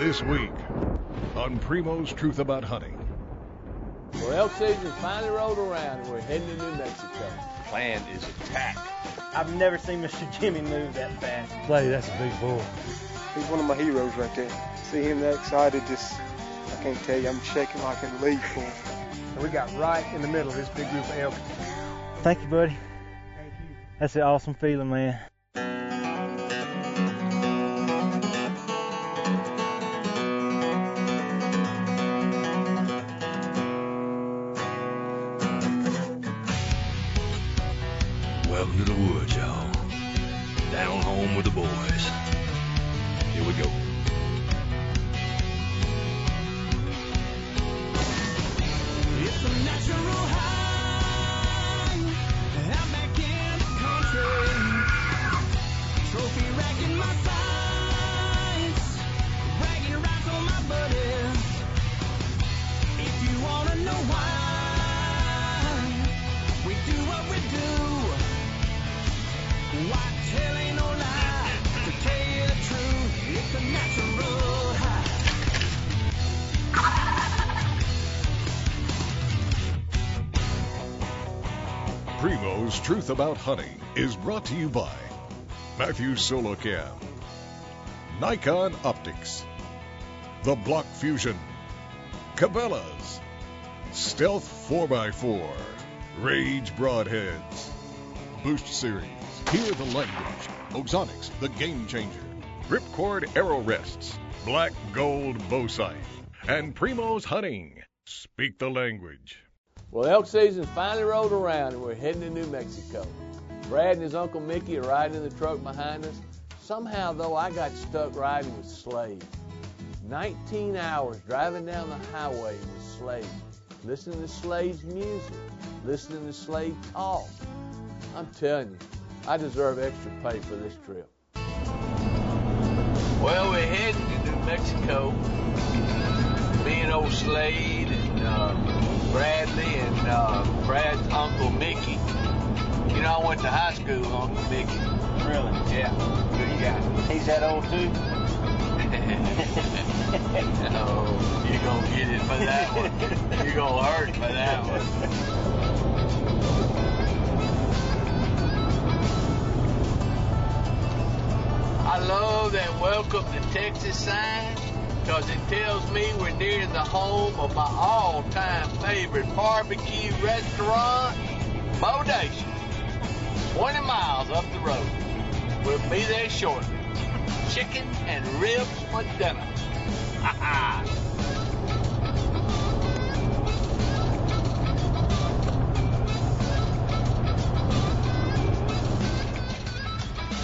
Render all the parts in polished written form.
This week on Primo's Truth About Hunting. Well, elk season finally rolled around and we're heading to New Mexico. Plan is attack. I've never seen Mr. Jimmy move that fast. Slade, that's a big bull. He's one of my heroes right there. See him that excited, I can't tell you, I'm shaking like a leaf for him. And we got right in the middle of this big group of elk. Thank you, buddy. Thank you. That's an awesome feeling, man. Welcome to the woods, y'all. Down home with the boys. Here we go. It's a natural high. I'm back in the country. Trophy rack in my sights. Bragging rights on my buddies. If you want to know why we do what we do, why tell ain't no lie. To tell you the truth, it's a natural high. Primo's Truth About Hunting is brought to you by Matthews Solo Cam, Nikon Optics, The Block Fusion, Cabela's, Stealth 4x4, Rage Broadheads, Boost Series, Hear the Language, Ozonics, The Game Changer, Ripcord Arrow Rests, Black Gold Bow Sight, and Primo's Hunting. Speak the language. Well, elk season finally rolled around and we're heading to New Mexico. Brad and his Uncle Mickey are riding in the truck behind us. Somehow, though, I got stuck riding with Slade. 19 hours driving down the highway with Slade, listening to Slade's music, listening to Slade talk. I'm telling you, I deserve extra pay for this trip. Well, we're heading to New Mexico. Me and old Slade and Bradley and Brad's Uncle Mickey. You know, I went to high school with Uncle Mickey. Really? Yeah, good guy. He's that old, too? Oh, you're going to get it for that one. You're going to hurt for that one. I love that welcome to Texas sign because it tells me we're near the home of my all-time favorite barbecue restaurant, Bodacious. 20 miles up the road. We'll be there shortly. Chicken and ribs for dinner.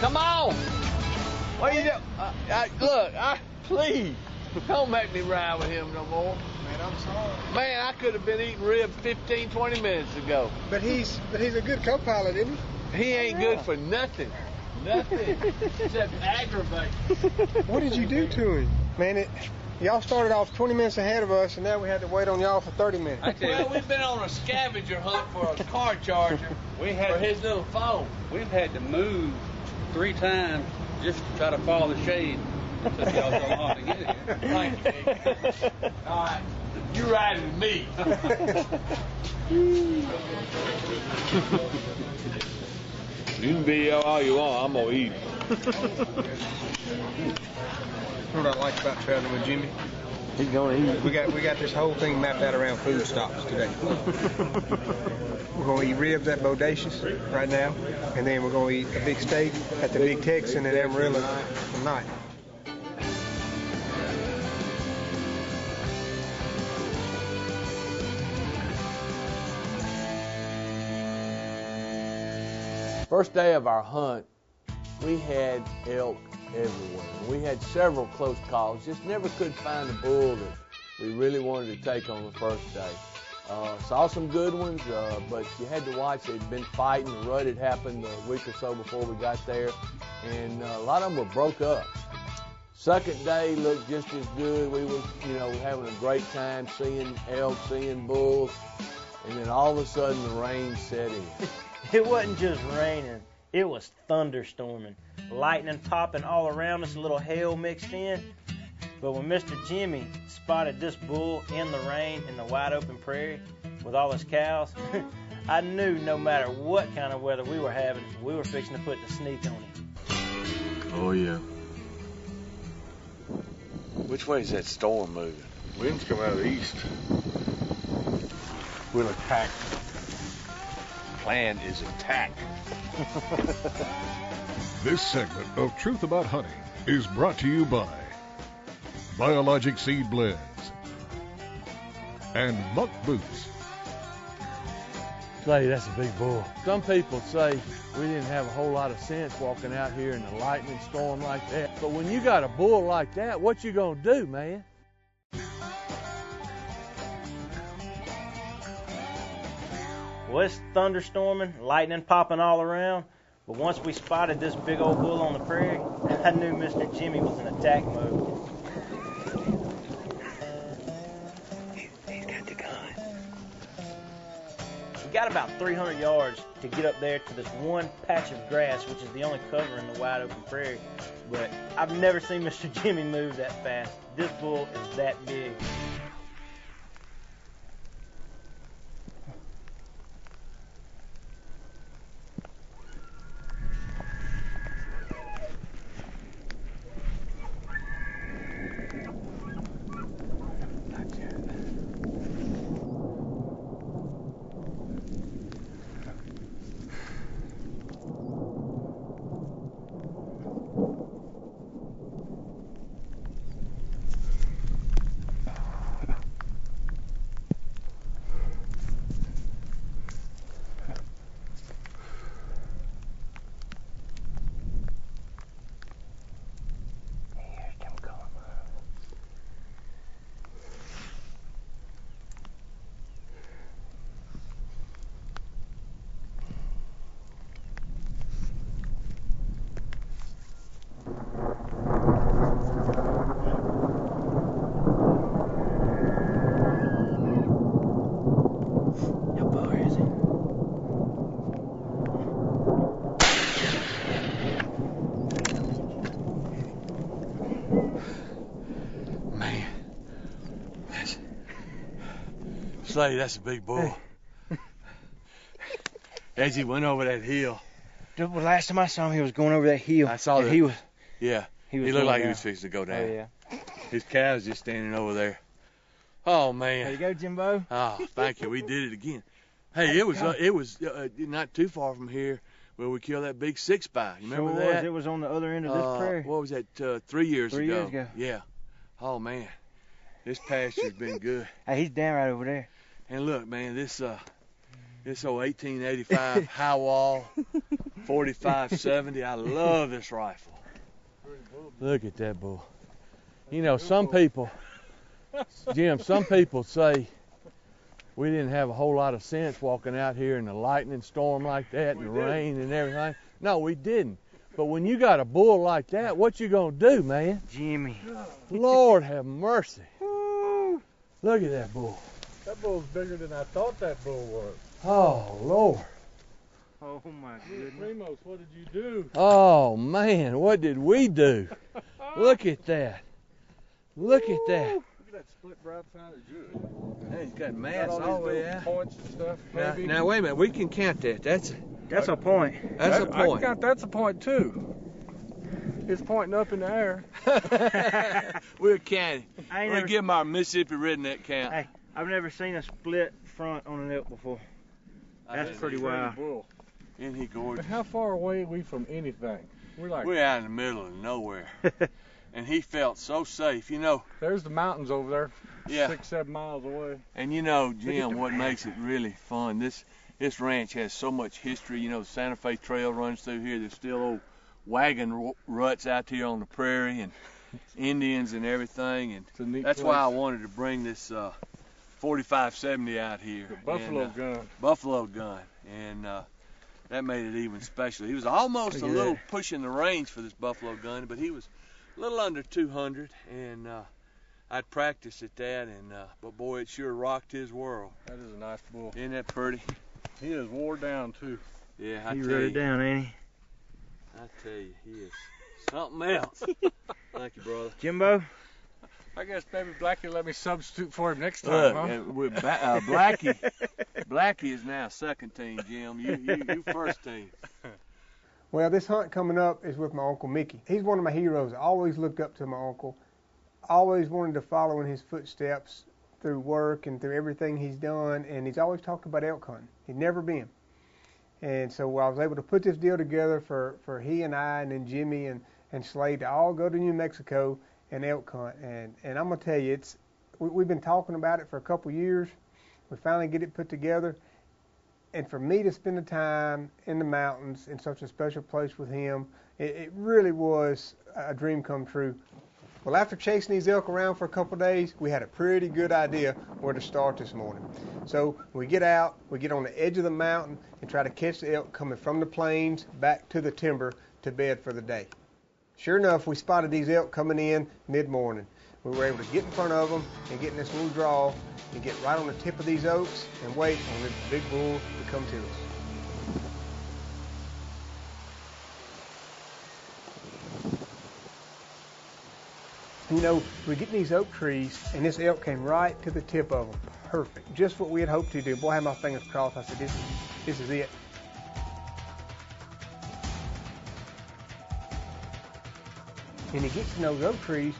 Come on. What you do? Look, please, don't make me ride with him no more. Man, I'm sorry. Man, I could have been eating ribs 15, 20 minutes ago. But he's a good co-pilot, isn't he? He ain't good for nothing. Nothing. Except aggravate. What did you do to him? Man, y'all started off 20 minutes ahead of us, and now we had to wait on y'all for 30 minutes. Well, we've been on a scavenger hunt for a car charger for his little phone. We've had to move 3 times just to try to follow the shade. It took y'all so long to get here. Thank you, Nick. All right, you riding with me. You can be all you want. I'm gonna eat. What I like about traveling with Jimmy? He's going to eat. We got this whole thing mapped out around food stops today. We're going to eat ribs at Bodacious right now, and then we're going to eat a big steak at the Big Texan in Amarillo tonight. First day of our hunt, we had elk everywhere. We had several close calls, just never could find a bull that we really wanted to take on the first day. Saw some good ones, but you had to watch. They'd been fighting. The rut had happened a week or so before we got there, and a lot of them were broke up. Second day looked just as good. We were, having a great time seeing elk, seeing bulls, and then all of a sudden the rain set in. It wasn't just raining. It was thunderstorming. Lightning popping all around us, a little hail mixed in. But when Mr. Jimmy spotted this bull in the rain in the wide open prairie with all his cows, I knew no matter what kind of weather we were having, we were fixing to put the sneak on him. Oh, yeah. Which way is that storm moving? Winds come out of the east. We'll attack. Plan is attack. This segment of Truth About Hunting is brought to you by Biologic Seed Blends and Muck Boots. Slade, that's a big bull. Some people say we didn't have a whole lot of sense walking out here in a lightning storm like that. But when you got a bull like that, what you gonna do, man? Well, it's thunderstorming, lightning popping all around, but once we spotted this big old bull on the prairie, I knew Mr. Jimmy was in attack mode. He's got the gun. We got about 300 yards to get up there to this one patch of grass, which is the only cover in the wide open prairie, but I've never seen Mr. Jimmy move that fast. This bull is that big. Slade, that's a big bull. As he went over that hill. The last time I saw him, he was going over that hill. I saw that. He was. Yeah. He looked going like down. he was fixing to go down. Oh, yeah. His calves just standing over there. Oh man. There you go, Jimbo. Oh, thank you. We did it again. Hey, it was not too far from here where we killed that big 6x. You remember that? It was on the other end of this prairie. What was that? 3 years ago. 3 years ago. Yeah. Oh man, this pasture's been good. Hey, he's down right over there. And look, man, this old 1885 high wall 45-70. I love this rifle. Look at that bull. You know, some people, Jim, some people say we didn't have a whole lot of sense walking out here in a lightning storm like that and the rain and everything. No, we didn't. But when you got a bull like that, what you gonna do, man? Jimmy. Lord have mercy. Look at that bull. That bull's bigger than I thought that bull was. Oh, Lord. Oh, my goodness. Primos, what did you do? Oh, man, what did we do? Look at that. Look at that. Look at that split broadside of good. Hey, he's got mass all the way out. Points and stuff. Now, wait a minute. We can count that. That's a point. That's a point. I count that's a point, too. It's pointing up in the air. We're counting. I ain't We'll never, give him our Mississippi redneck count. hey, I've never seen a split front on an elk before. That's pretty wild. Bull. Isn't he gorgeous? But how far away are we from anything? We're out in the middle of nowhere. And he felt so safe, you know. There's the mountains over there, Yeah. 6-7 miles away. And you know, Jim, what makes it really fun, this ranch has so much history. You know, the Santa Fe Trail runs through here. There's still old wagon ruts out here on the prairie and Indians and everything. And that's why I wanted to bring this 45-70 out here. The buffalo gun. Buffalo gun. And that made it even special. He was almost a little pushing the range for this buffalo gun, but he was a little under 200, and I'd practiced at that, and but boy, it sure rocked his world. That is a nice bull. Isn't that pretty? He is wore down too. Yeah, I He tell rode you. it down, ain't he? I tell you, he is something else. Thank you, brother. Jimbo, I guess maybe Blackie will let me substitute for him next time, Look, huh? Blackie is now second team, Jim. You first team. Well, this hunt coming up is with my Uncle Mickey. He's one of my heroes. I always looked up to my uncle. Always wanted to follow in his footsteps through work and through everything he's done, and he's always talked about elk hunting. He'd never been. And so I was able to put this deal together for he and I and then Jimmy and Slade to all go to New Mexico and elk hunt. And I'm going to tell you, we've been talking about it for a couple years. We finally get it put together. And for me to spend the time in the mountains in such a special place with him, it really was a dream come true. Well, after chasing these elk around for a couple days, we had a pretty good idea where to start this morning. So we get out, we get on the edge of the mountain and try to catch the elk coming from the plains back to the timber to bed for the day. Sure enough, we spotted these elk coming in mid-morning. We were able to get in front of them and get in this little draw and get right on the tip of these oaks and wait on this big bull to come to us. You know, we get in these oak trees, and this elk came right to the tip of them. Perfect. Just what we had hoped to do. Boy, I had my fingers crossed. I said, this is it. And he gets in those oak trees,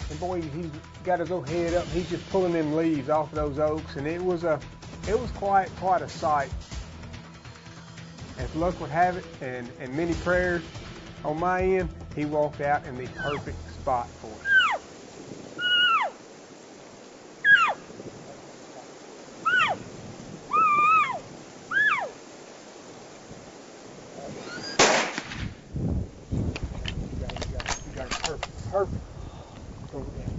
and boy, he's got his little head up. He's just pulling them leaves off of those oaks, and it was quite a sight. As luck would have it, and many prayers on my end, he walked out in the perfect spot for us. Perfect. Over there.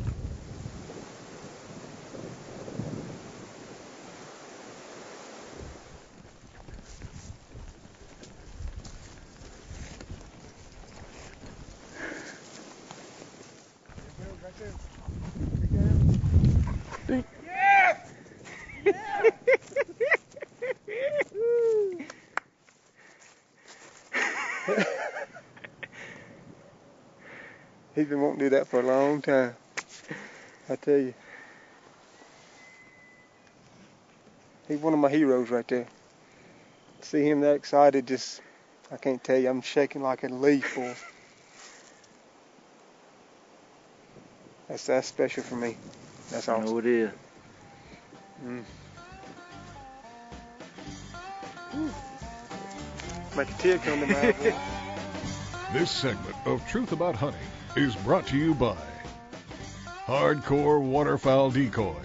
Right there. Yes! Yes! He's been wanting to do that for a long time. I tell you. He's one of my heroes right there. See him that excited, just, I can't tell you, I'm shaking like a leaf for him. That's special for me. That's awesome. I know it is. Make a tear come to my eye. This segment of Truth About Hunting is brought to you by Hardcore Waterfowl Decoys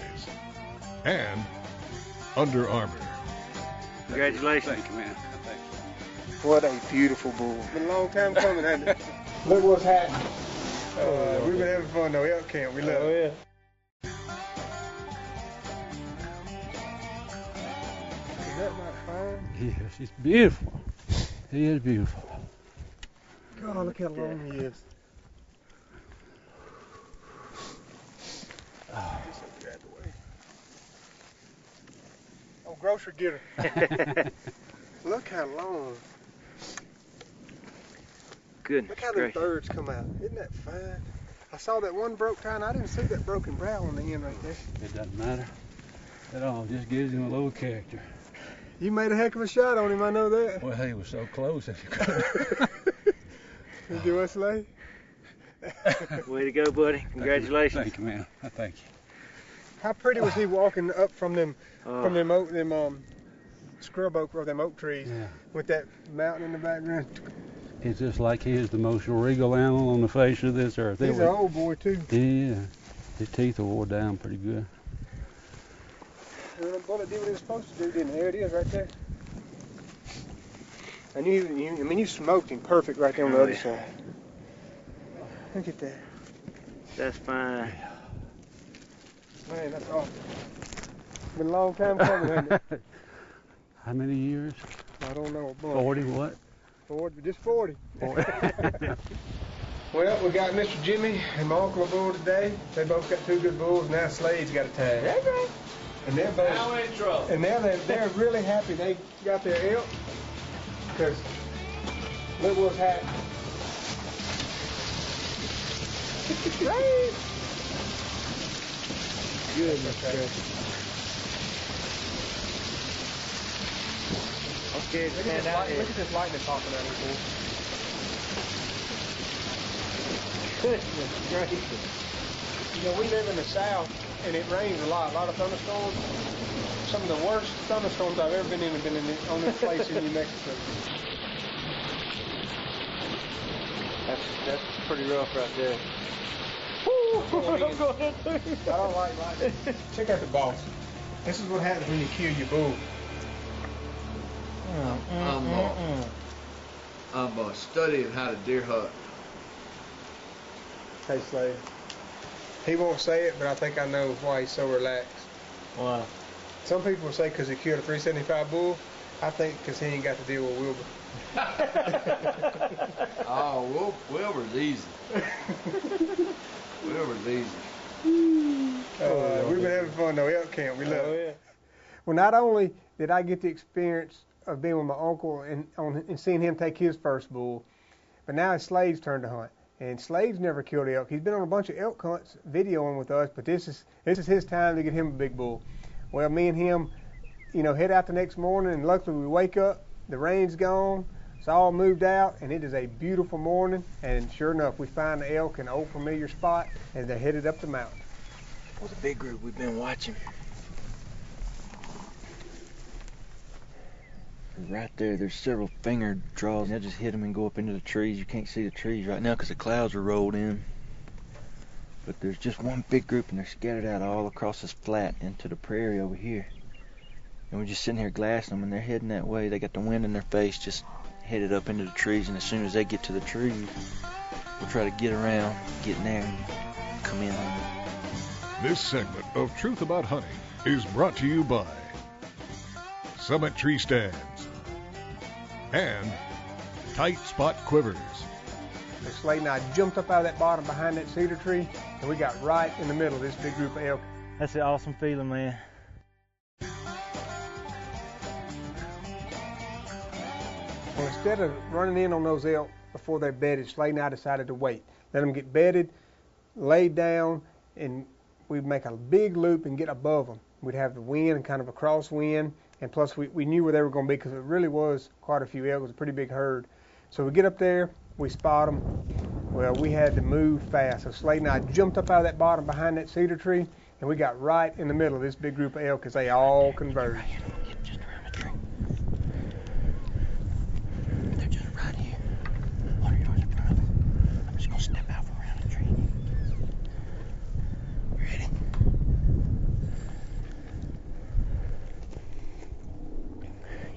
and Under Armour. Congratulations. Thank you, man. Thank you. What a beautiful bull. It's been a long time coming, hasn't it? Look what's happening. We've been having fun though. Elk camp. We love it. Yeah. Is that not fine? Yes, he's beautiful. He is beautiful. God, look how long he is. Oh, grocery getter. Look how long. Goodness Look how the birds come out. Isn't that fine? I saw that one broke tie, and I didn't see that broken brow on the end right there. It doesn't matter at all. Just gives him a little character. You made a heck of a shot on him, I know that. Well, he was so close that you couldn't. You do what, Slade? Way to go, buddy. Congratulations. Thank you, man. Thank you. How pretty was he walking up from them scrub oak or them oak trees with that mountain in the background? It's just like he is the most regal animal on the face of this earth. He's an old boy too. Yeah. His teeth are wore down pretty good. Well, the bullet did what it was supposed to do, didn't it? There it is right there. And you smoked him perfect right there on the other side. Look at that. That's fine. Man, that's awesome. Been a long time coming, hasn't it? How many years? I don't know. 40 what? 40, just 40. Well, we got Mr. Jimmy and my uncle a bull today. They both got two good bulls. Now Slade's got a tag. That's right. And they're both. Now we're in trouble. And now they're really happy they got their elk. Because look what's happening. good, That's Mr. okay. Tracy. Okay, stand out here. Look at this lightning popping out of here. Goodness gracious. You know, we live in the South, and it rains a lot of thunderstorms. Some of the worst thunderstorms I've ever been in have been on this place in New Mexico. That's pretty rough right there. I don't like lightning. Check out the boss. This is what happens when you kill your bull. I'm studying how to deer hunt. Hey, Slade. He won't say it, but I think I know why he's so relaxed. Why? Some people say because he killed a 375 bull. I think because he ain't got to deal with Wilbur. Oh, Wilbur's easy. Wilbur's easy. We've been having fun though. Elk camp, we love it. Well, not only did I get the experience of being with my uncle and seeing him take his first bull, but now it's Slade's turn to hunt. And Slade's never killed elk. He's been on a bunch of elk hunts videoing with us, but this is his time to get him a big bull. Well, me and him, head out the next morning, and luckily we wake up, the rain's gone, it's all moved out, and it is a beautiful morning. And sure enough, we find the elk in an old familiar spot, and they're headed up the mountain. Well, the big group we've been watching. Right there, there's several finger draws, and they'll just hit them and go up into the trees. You can't see the trees right now because the clouds are rolled in. But there's just one big group, and they're scattered out all across this flat into the prairie over here. And we're just sitting here glassing them, and they're heading that way. They got the wind in their face, just headed up into the trees. And as soon as they get to the trees, we'll try to get around, get in there, and come in on them. This segment of Truth About Hunting is brought to you by Summit Tree Stands and Tight Spot Quivers. And Slade and I jumped up out of that bottom behind that cedar tree, and we got right in the middle of this big group of elk. That's an awesome feeling, man. Well, instead of running in on those elk before they're bedded, Slade and I decided to wait. Let them get bedded, laid down, and we'd make a big loop and get above them. We'd have the wind and kind of a crosswind, and plus we knew where they were going to be because it really was quite a few elk. It was a pretty big herd. So we get up there, we spot them. Well, we had to move fast. So Slade and I jumped up out of that bottom behind that cedar tree, and we got right in the middle of this big group of elk as they all converged. Just around the tree. They're just right here, 100 yards in front of us. I'm just going to step out from around the tree. Ready?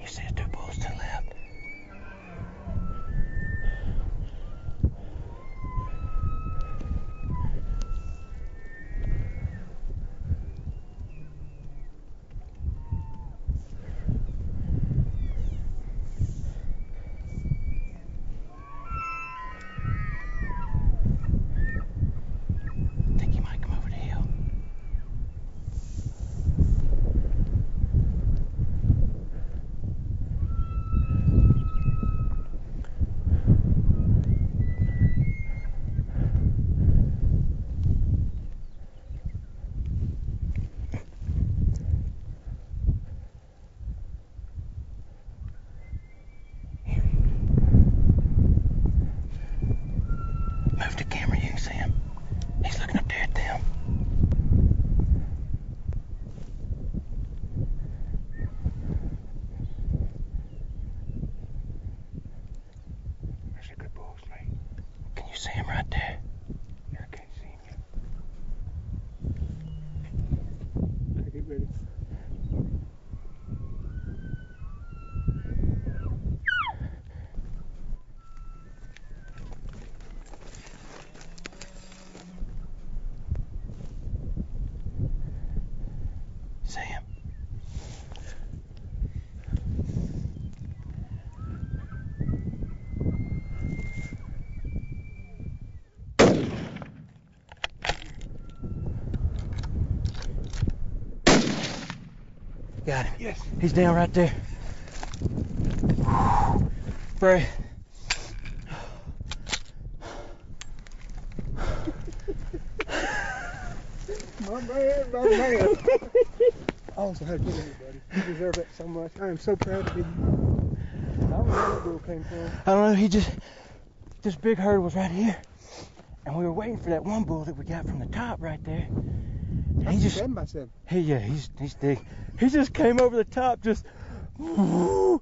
You see the two bulls to the left. I think he might come over the hill. Move the camera, you can see him. He's looking up there at them. There's a good bull, Slade. Can you see him right there? I can't see him yet. Get ready. See him? Got him. Yes. He's down right there. Pray. My man, Oh, man. I also had to get it, buddy. You deserve it so much. I am so proud of you. I don't know where that bull came from. I don't know. This big herd was right here, and we were waiting for that one bull that we got from the top right there. And he just 7x7. He's thick. He just came over the top, just. My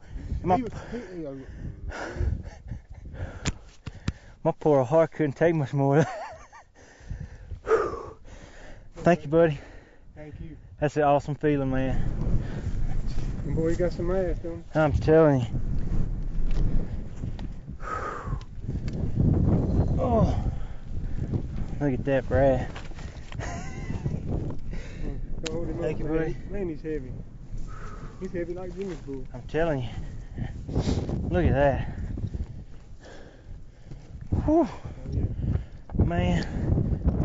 poor heart couldn't take much more. Thank you, buddy. Thank you. That's an awesome feeling, man. And boy, you got some ass, don't you? I'm telling you. Oh, look at that, Brad. Thank you, buddy. Man, he's heavy. He's heavy like Jimmy's bull. I'm telling you. Look at that. Whew. Man,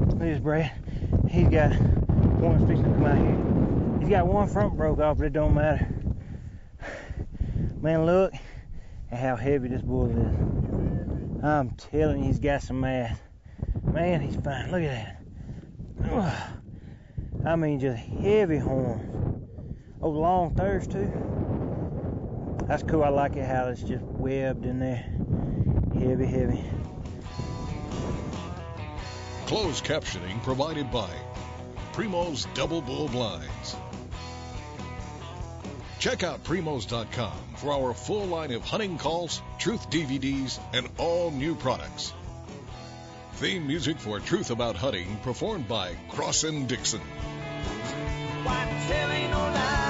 look at this, Brad. He's got one that's fixing to come out here. He's got one front broke off, but it don't matter. Man, look at how heavy this bull is. I'm telling you, he's got some mass. Man, he's fine. Look at that. Ugh. I mean, just heavy horns. Oh, long thirst too. That's cool. I like it how it's just webbed in there. Heavy, heavy. Closed captioning provided by Primos Double Bull Blinds. Check out primos.com for our full line of hunting calls, truth DVDs, and all new products. Theme music for Truth About Hunting performed by Cross and Dixon. Why telling no lies?